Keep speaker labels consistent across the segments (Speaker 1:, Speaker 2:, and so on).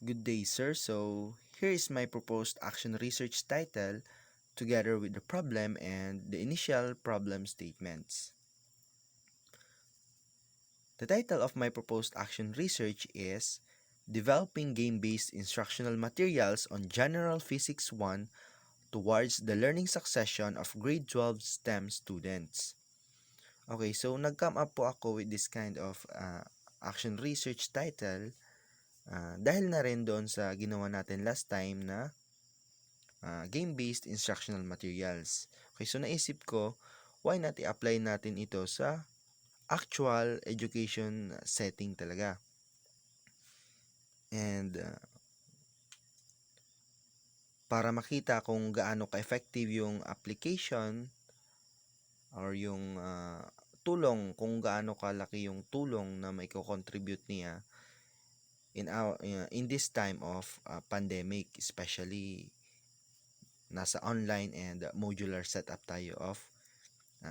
Speaker 1: Good day, sir. So, here is my proposed action research title together with the problem and the initial problem statements. The title of my proposed action research is Developing Game-Based Instructional Materials on General Physics 1 Towards the Learning Succession of Grade 12 STEM Students. Okay, so nag-come up po ako with this kind of action research title dahil na rin doon sa ginawa natin last time na game-based instructional materials. Okay, so naisip ko, why not i-apply natin ito sa actual education setting talaga. And para makita kung gaano ka-effective yung application or yung tulong, kung gaano kalaki yung tulong na may contribute niya in this time of pandemic, especially nasa online and modular setup tayo of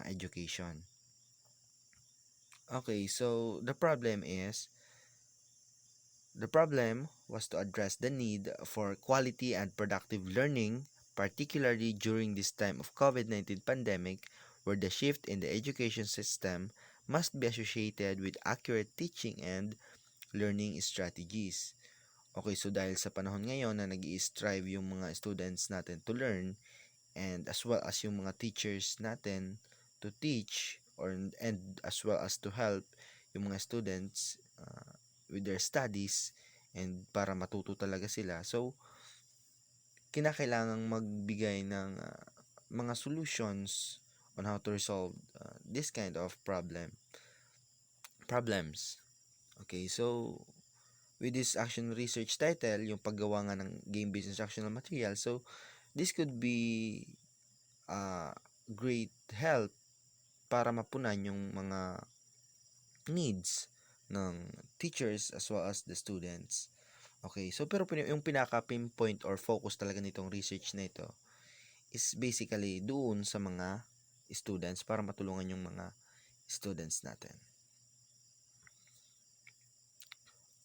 Speaker 1: education. Okay, so the problem was to address the need for quality and productive learning, particularly during this time of COVID-19 pandemic, where the shift in the education system must be associated with accurate teaching and learning strategies. Okay, so dahil sa panahon ngayon na nag-i-strive yung mga students natin to learn, and as well as yung mga teachers natin to teach and as well as to help yung mga students with their studies and para matuto talaga sila. So, kinakailangang magbigay ng mga solutions on how to resolve this kind of problems. Okay, so with this action research title, yung paggawa nga ng game-based instructional material, so this could be great help para mapunan yung mga needs ng teachers as well as the students. Okay, so pero yung pinaka-pinpoint or focus talaga nitong research na ito is basically doon sa mga students para matulungan yung mga students natin.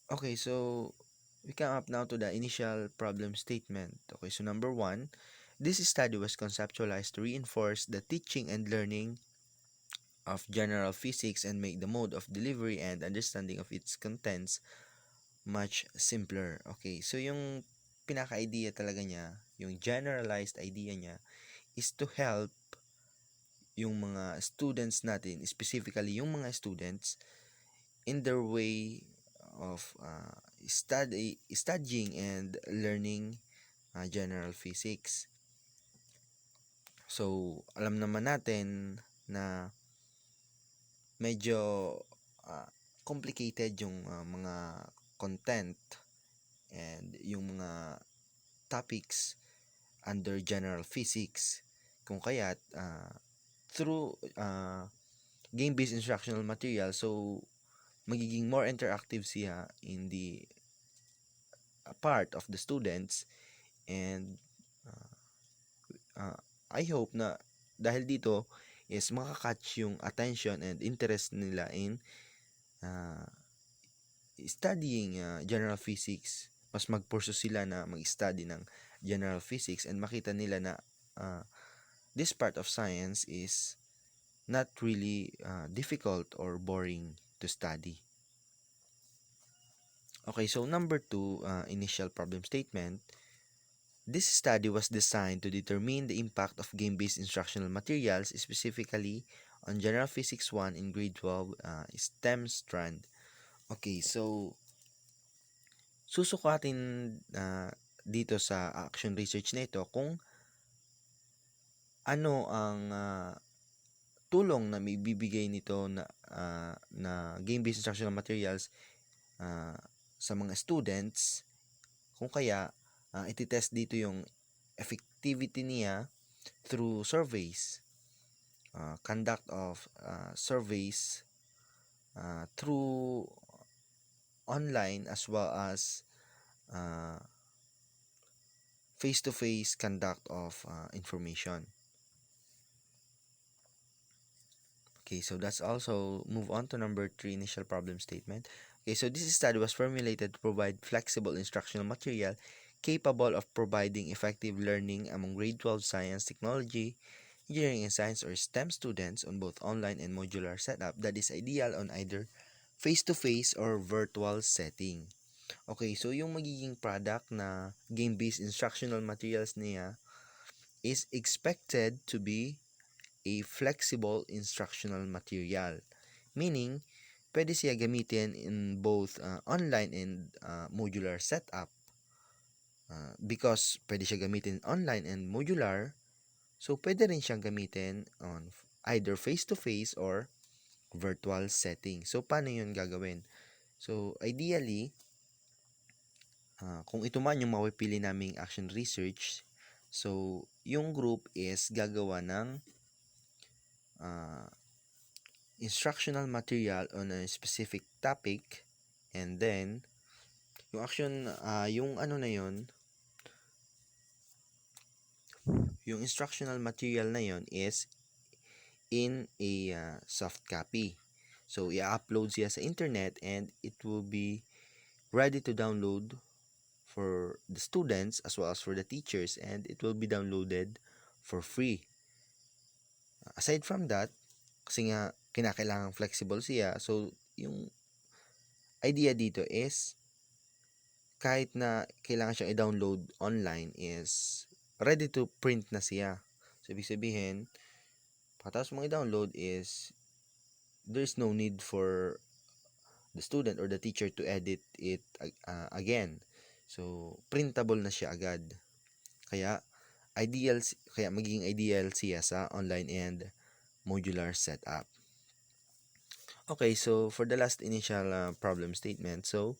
Speaker 1: Okay, so we come up now to the initial problem statement. Okay, so number 1, this study was conceptualized to reinforce the teaching and learning of general physics and make the mode of delivery and understanding of its contents much simpler. Okay, so yung pinaka-idea talaga niya, yung generalized idea niya is to help yung mga students natin, specifically yung mga students in their way of studying and learning general physics. So, alam naman natin na medyo complicated yung mga content and yung mga topics under general physics, kung kaya't through game-based instructional material, so magiging more interactive siya in the part of the students, and I hope na dahil dito is makakatch yung attention and interest nila in studying general physics. Mas magpurso sila na mag-study ng general physics and makita nila na this part of science is not really difficult or boring to study. Okay, so number 2, initial problem statement. This study was designed to determine the impact of game-based instructional materials, specifically on General Physics 1 in grade 12 STEM Strand. Okay, so susukatin dito sa action research na ito kung ano ang tulong na may bibigay nito na game-based instructional materials sa mga students, kung kaya ititest dito yung effectivity niya through surveys, conduct of surveys through online as well as face-to-face conduct of information. Okay, so that's also move on to number 3, initial problem statement. Okay, so this study was formulated to provide flexible instructional material capable of providing effective learning among grade 12 science, technology, engineering, and science or STEM students on both online and modular setup that is ideal on either face-to-face or virtual setting. Okay, so yung magiging product na game-based instructional materials niya is expected to be a flexible instructional material. Meaning, pwede siya gamitin in both online and modular setup. Because pwede siya gamitin online and modular, so pwede rin siyang gamitin on either face-to-face or virtual setting. So, paano yun gagawin? So, ideally, kung ito man yung mapipili naming action research, so, yung group is gagawa ng uh, instructional material on a specific topic, and then yung action yung ano na yun, yung instructional material na yun is in a soft copy. So i-upload siya sa internet and it will be ready to download for the students as well as for the teachers, and it will be downloaded for free. Aside from that, kasi nga kinakailangan flexible siya, so yung idea dito is kahit na kailangan siyang i-download online is ready to print na siya. So, ibig sabihin, pagkatapos mong i-download is there's no need for the student or the teacher to edit it again. So, printable na siya agad. Kaya, kaya magiging ideal siya sa online and modular setup. Okay, so for the last initial problem statement, so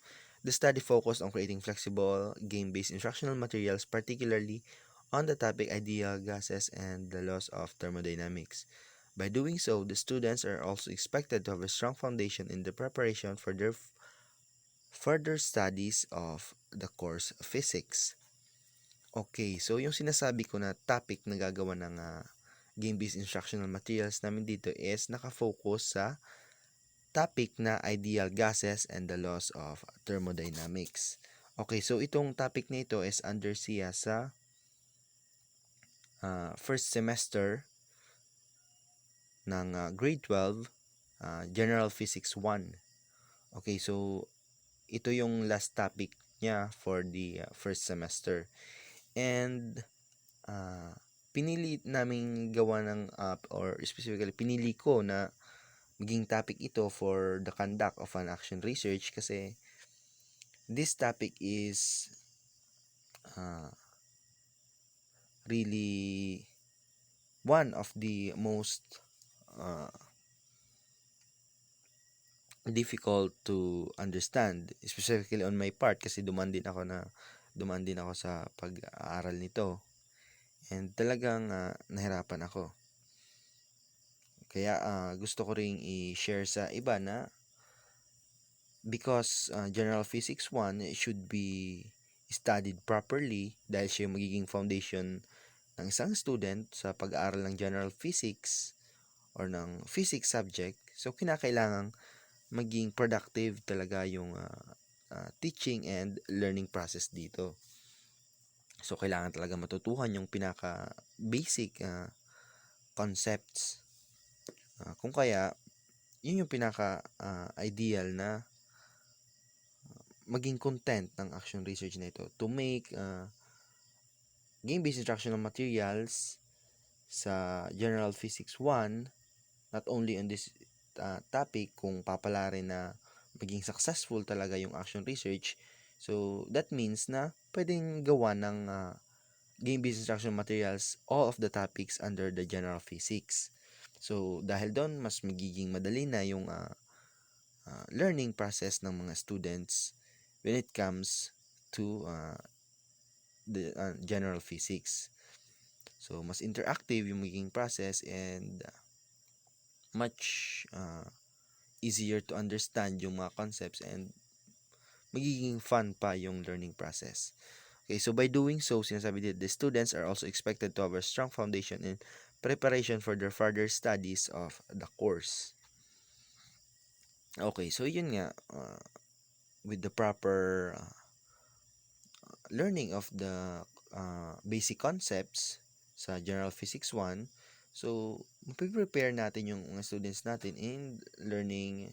Speaker 1: the study focused on creating flexible, game-based instructional materials, particularly on the topic ideal gases and the laws of thermodynamics. By doing so, the students are also expected to have a strong foundation in the preparation for their further studies of the course physics. Okay, so yung sinasabi ko na topic na gagawa ng game-based instructional materials namin dito is nakafocus sa topic na ideal gases and the laws of thermodynamics. Okay, so itong topic na ito is under siya sa first semester ng grade 12 General Physics 1. Okay, so ito yung last topic niya for the first semester. And pinili naming gawa ng or specifically pinili ko na maging topic ito for the conduct of an action research kasi this topic is really one of the most difficult to understand, specifically on my part kasi dumaan din ako sa pag-aaral nito, and talagang nahirapan ako. Kaya gusto ko ring i-share sa iba na because General Physics 1 should be studied properly dahil siya yung magiging foundation ng isang student sa pag-aaral ng General Physics or ng physics subject. So, kinakailangang maging productive talaga yung teaching and learning process dito. So, kailangan talaga matutuhan yung pinaka-basic concepts. Kung kaya, yun yung pinaka-ideal na maging content ng action research na ito to make game-based instructional materials sa General Physics 1 not only on this topic kung papalarin na maging successful talaga yung action research. So, that means na pwedeng gawa ng game-based instructional materials all of the topics under the General Physics. So, dahil doon, mas magiging madali na yung learning process ng mga students when it comes to the General Physics. So, mas interactive yung magiging process and much easier to understand yung mga concepts and magiging fun pa yung learning process. Okay, so by doing so, sinasabi dito, the students are also expected to have a strong foundation in preparation for their further studies of the course. Okay, so yun nga, with the proper learning of the basic concepts sa General Physics 1, so mapiprepare natin yung mga students natin in learning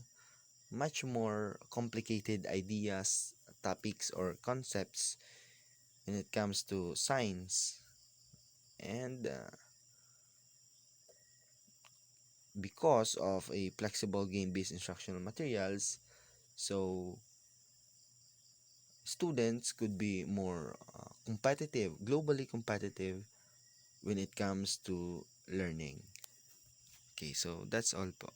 Speaker 1: much more complicated ideas, topics, or concepts when it comes to science. And because of a flexible game-based instructional materials, so students could be more competitive, globally competitive when it comes to learning. Okay, so that's all po.